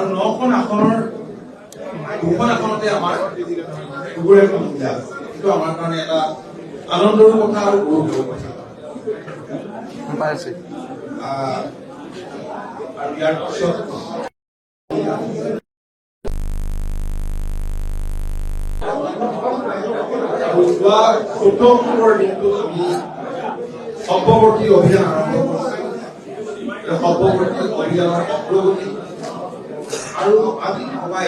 আৰু 9খন আসনৰ 2খন আসনতে আমাৰ দুগৰীয়া মহিলা আছে। এইটো আমাৰ কাৰণে এটা আনন্দৰ কথা আৰু গৌৰৱৰ কথা। আৰু ইয়াৰ পিছত যোৱা 14 অক্টোবৰ দিনটোত আমি সৰ্বৱৰ্তী অভিযান আৰম্ভ কৰিছোঁ। সৰ্বৱৰ্তী অভিযানৰ অগ্ৰগতি আৰু আমি সবাই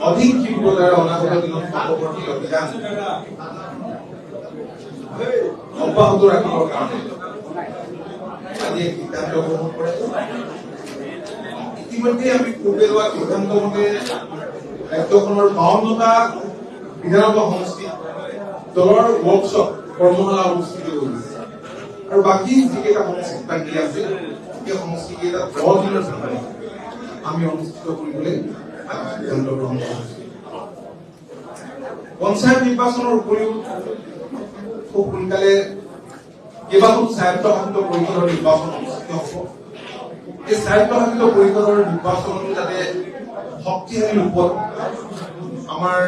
অধিক তীব্ৰতাৰে অনাগত দিনত সৰ্বৱৰ্তী অভিযান অব্যাহত ৰাখিবৰ কাৰণে আজি সিদ্ধান্ত গ্ৰহণ কৰিছোঁ। ইতিমধ্যে আমি পূৰ্বে লোৱা সিদ্ধান্ত মতে ৰাজ্যখনৰ 52টা বিধানসভা সমষ্টিত দলৰ ৱৰ্কশ্বপ কৰ্মশালা অনুষ্ঠিত কৰিছে আৰু বাকী যিকেইটা সমষ্টিত বাকী আছে সেই সমষ্টিকেইটা 10 দিনৰ ভিতৰত আমি অনুষ্ঠিত কৰিবলৈ সিদ্ধান্ত গ্ৰহণ কৰিছো। পঞ্চায়ত নিৰ্বাচনৰ উপৰিও খুব সোনকালে কেইবাখনো স্বায়ত্তশাসিত পৰিষদৰ নিৰ্বাচন অনুষ্ঠিত হ'ব। এই স্বায়ত্তশাসিত পৰিষদৰ নিৰ্বাচনত যাতে শক্তিশালী ৰূপত আমাৰ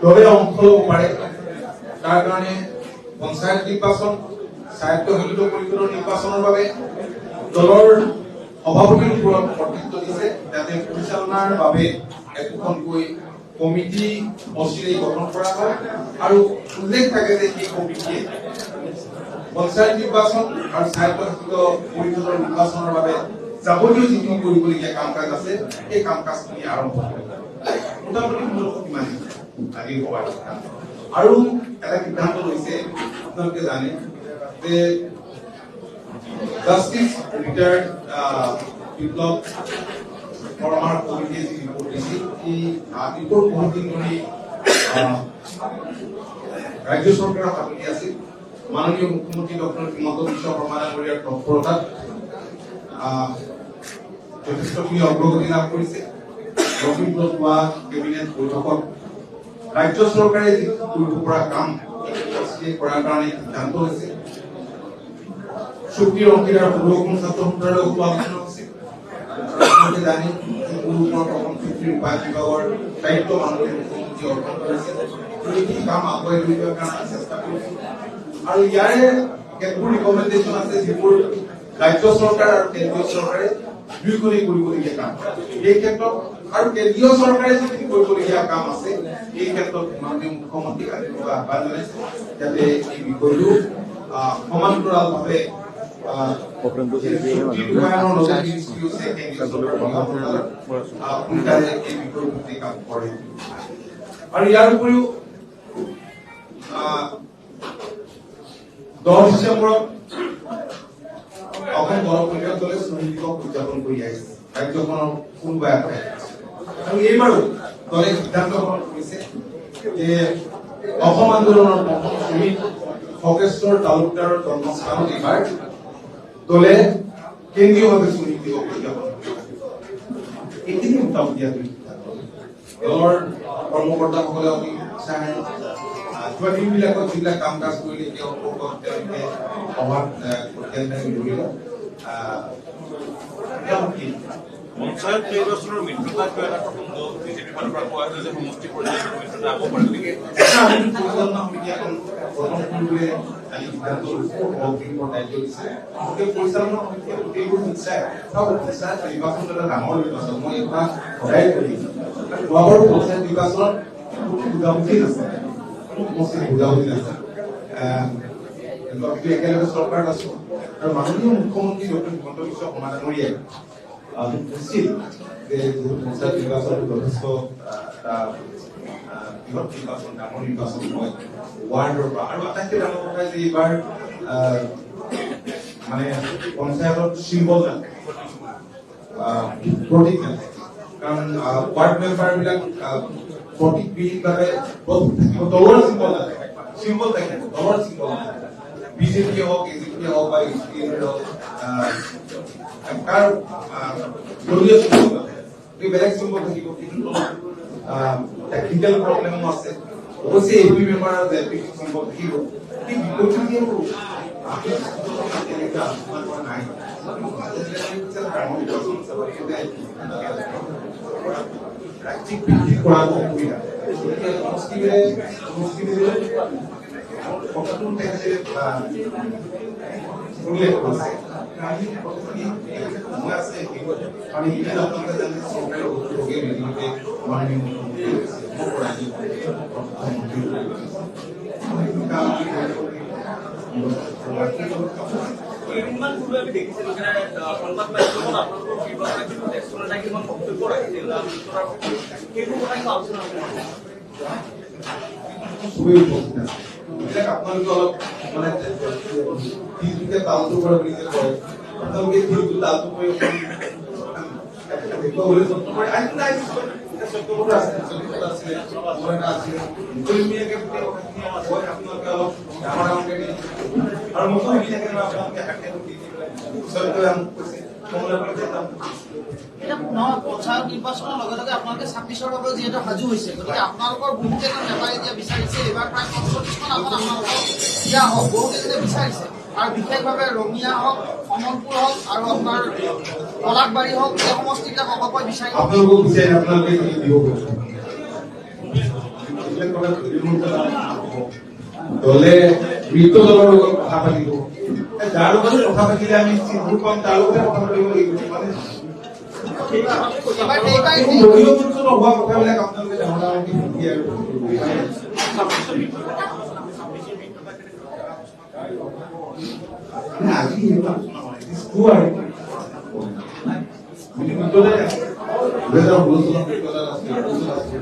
দলে অংশ ল'ব পাৰে, তাৰ কাৰণে পঞ্চায়ত নিৰ্বাচন, স্বায়ত্তশাসিত পৰিষদৰ নিৰ্বাচনৰ বাবে দলৰ সভাপতিৰ ওপৰত কৰ্তৃত্ব দিছে, যাতে পৰিচালনাৰ বাবে একোখনকৈ কমিটি অচিৰেই গঠন কৰা হয় আৰু উল্লেখ থাকে যে এই কমিটিয়ে পঞ্চায়ত নিৰ্বাচন আৰু স্বায়ত্তশাসিত পৰিষদৰ নিৰ্বাচনৰ বাবে যাৱতীয় যিখিনি কৰিবলগীয়া কাম কাজ আছে সেই কাম কাজখিনি আৰম্ভ কৰে। মোটামুটি মূলতঃ ইমানেই আজি সভাৰ সিদ্ধান্ত। আৰু এটা সিদ্ধান্ত লৈছে, আপোনালোকে জানে যে জাষ্টিছ ৰিটায়াৰ্ড বিপ্লৱ শৰ্মাৰ কমিটিয়ে যি ৰিপৰ্ট দিছিল, এই ৰিপৰ্ট বহুত দিন ধৰি ৰাজ্য চৰকাৰৰ হাতত আছিল। মাননীয় মুখ্যমন্ত্ৰী ডক্টৰ হিমন্ত বিশ্ব শৰ্মা ডাঙৰীয়াৰ তৎপৰতাত যথেষ্টখিনি অগ্ৰগতি লাভ কৰিছে। লখিমপুৰত হোৱা কেবিনেট বৈঠকত ৰাজ্য চৰকাৰে যি কৰিব পৰা কাম কৰাৰ কাৰণে সিদ্ধান্ত হৈছে। চুক্তিৰ অংশীদাৰ 16খন ছাত্ৰ সন্থাৰ লগতো আলোচনা হৈছে। আপোনালোকে জানে কোনো অসম চুক্তিৰ ৰূপায়ণ বিভাগৰ দায়িত্ব মাননীয় মুখ্যমন্ত্ৰী অৰ্পণ কৰিছে। এইখিনি কাম আগুৱাই লৈ যোৱাৰ কাৰণে চেষ্টা কৰিছো আৰু ইয়াৰে কেতবোৰ ৰিকমেণ্ডেশ্যন আছে যিবোৰ ৰাজ্য চৰকাৰ আৰু কেন্দ্ৰীয় চৰকাৰে দুয়োখনেই কৰিবলগীয়া কাম। এই ক্ষেত্ৰত আৰু কেন্দ্ৰীয় চৰকাৰে যিখিনি কৰিবলগীয়া কাম আছে এই ক্ষেত্ৰত মাননীয় মুখ্যমন্ত্ৰীক আজি আহ্বান জনাইছে যাতে এই বিষয়টো সমান্তৰালভাৱে আৰু ইয়াৰ উপৰিও 10 ডিচেম্বৰত অসম গণ পৰিষদ দলে শ্ৰমিক দিৱস উদযাপন কৰি আহিছে ৰাজ্যখনৰ কোনোবা এটা। আৰু এইবাৰো দলে সিদ্ধান্ত গ্ৰহণ কৰিছে যে অসম আন্দোলনৰ প্ৰথম শ্ৰমিক খগেশ্বৰ তালুকদাৰৰ জন্মস্থানত এইবাৰ দলে কেন্দ্ৰীয়ভাৱে শ্ৰমিক দিৱস উদযাপন কৰিব। এইখিনি মোটামুটি দলৰ কৰ্মকৰ্তাসকলে অতি উৎসাহেৰে যোৱা দিনবিলাকত যিবিলাক কাম কাজ কৰিলে এতিয়া তেওঁলোকে সভাত পঞ্চায়ত নিৰ্বাচনৰ মিত্ৰতা কিয় এটা প্ৰসংগ বিজেপিৰ ফালৰ পৰা কোৱা হৈছে যে সমষ্টি পৰ্যায়ত মিত্ৰতা হ'ব পাৰে, গতিকে পৰিচালনা সমিতি এখন গঠন কৰিবলৈ আজি সিদ্ধান্ত লৈছে, দায়িত্ব দিছে। গতিকে পৰিচালনা সমিতিয়ে গোটেইবোৰ নিশ্চয় নিৰ্বাচন এটা ডাঙৰ নিৰ্বাচন। মই এই কথা সদায় কৰি যোৱাবাৰো পঞ্চায়ত নিৰ্বাচনত বুজাবুজি আছে, বুজাবুজি আছে। একেলগে চৰকাৰত আছো আৰু মাননীয় মুখ্যমন্ত্ৰী ডক্টৰ হিমন্ত বিশ্ব শৰ্মা ডাঙৰীয়াই কৈছিল যে পঞ্চায়ত নিৰ্বাচন যথেষ্ট বৃহৎ নিৰ্বাচন, ডাঙৰ নিৰ্বাচন হয় ৱাৰ্ডৰ পৰা। আৰু আটাইতকৈ ডাঙৰ কথা যে এইবাৰ মানে পঞ্চায়তত চিম্বল নাথাকে, প্ৰতীক নাথাকে, কাৰণ ৱাৰ্ড মেম্বাৰ বিলাক প্ৰতীকবিহীনভাৱে থাকিব, দলৰ চিম্বল নাথাকে, চিম্বল থাকিব, দলৰ চিম্বল নাথাকে। বিজেপি হওক, এজিপি হওক বা ইউপিএ হওক, তাৰ দলীয় চিম্বল নাথাকে, বেলেগ চিম্বল থাকিব। কিন্তু টেকনিকেল প্ৰব্লেমো আছে, অৱশ্যে এপি মেম্বাৰ আৰু জেপি চিম্বল থাকিব। এই বিপৰীতে আমি তেনেকুৱা আলোচনা কৰা নাই। ৰাজ্যিক বৃদ্ধি কৰাটো অসুবিধা কথাটো তেখেতে উল্লেখ কৰিছে আমি সময় আছে কাৰণ এইবিলাক আপোনালোকে জানে চৰকাৰে লগে মিলিতে মাননীয় কেইদিনমান পূৰ্বে আমি দেখিছিলো যে সংবাদ মাধ্যমত আপোনালোকৰ ফিডবেক কিন্তু তেজপুৰৰ এটা কিছুমান বক্তব্য ৰাখিছিল সেইবোৰ কথা কিবা আলোচনা খুবই উপস্থিত আছে এইবিলাক আপোনালোকে অলপ মানে তিলটোকে তালটো কৰে বুলি যে কয় আপোনালোকে তিলটো তালটো কৰি দেখুৱাবলৈ যত্ন কৰে চৈত্যপত্ৰ আছিলে মোৰ এটা আছিলে মুকলিমূৰীয়াকে গোটেই কথাখিনি কয় আপোনালোকে অলপ ডাঙৰ ডাঙৰকে আৰু মুকলি থাকে আপোনালোকে হাতে দি চৈত্যই আমাক কৈছে পঞ্চায়ত নিৰ্বাচনৰ লগে লগে আপোনালোকে 26ৰ বাবে যিহেতু সাজু হৈছে গতিকে আপোনালোকৰ বহুকেইজন নেতাই এতিয়া বিচাৰিছে এইবাৰ প্ৰায় 45খন আসন আপোনালোকক দিয়া হওক বহুকেইজনে বিচাৰিছে আৰু বিশেষভাৱে ৰঙিয়া হওক কমলপুৰ হওক আৰু আপোনাৰ পলাশবাৰী হওক এই সমষ্টিবিলাক অকপয় বিচাৰি আপোনালোকক বিচাৰি আপোনালোকে দিব দলে মৃত দলৰ লগত কথা পাতিব যাৰ লগত কথা পাতিলে আমি চিন্তা পাম তাৰ লগতে কথা পাতিব লাগিব মানে দলীয় মঞ্চত হোৱা কথাবিলাক আপোনালোকে ডাঙৰ ডাঙৰকে শিকি আৰু আজি দুহেজাৰ 16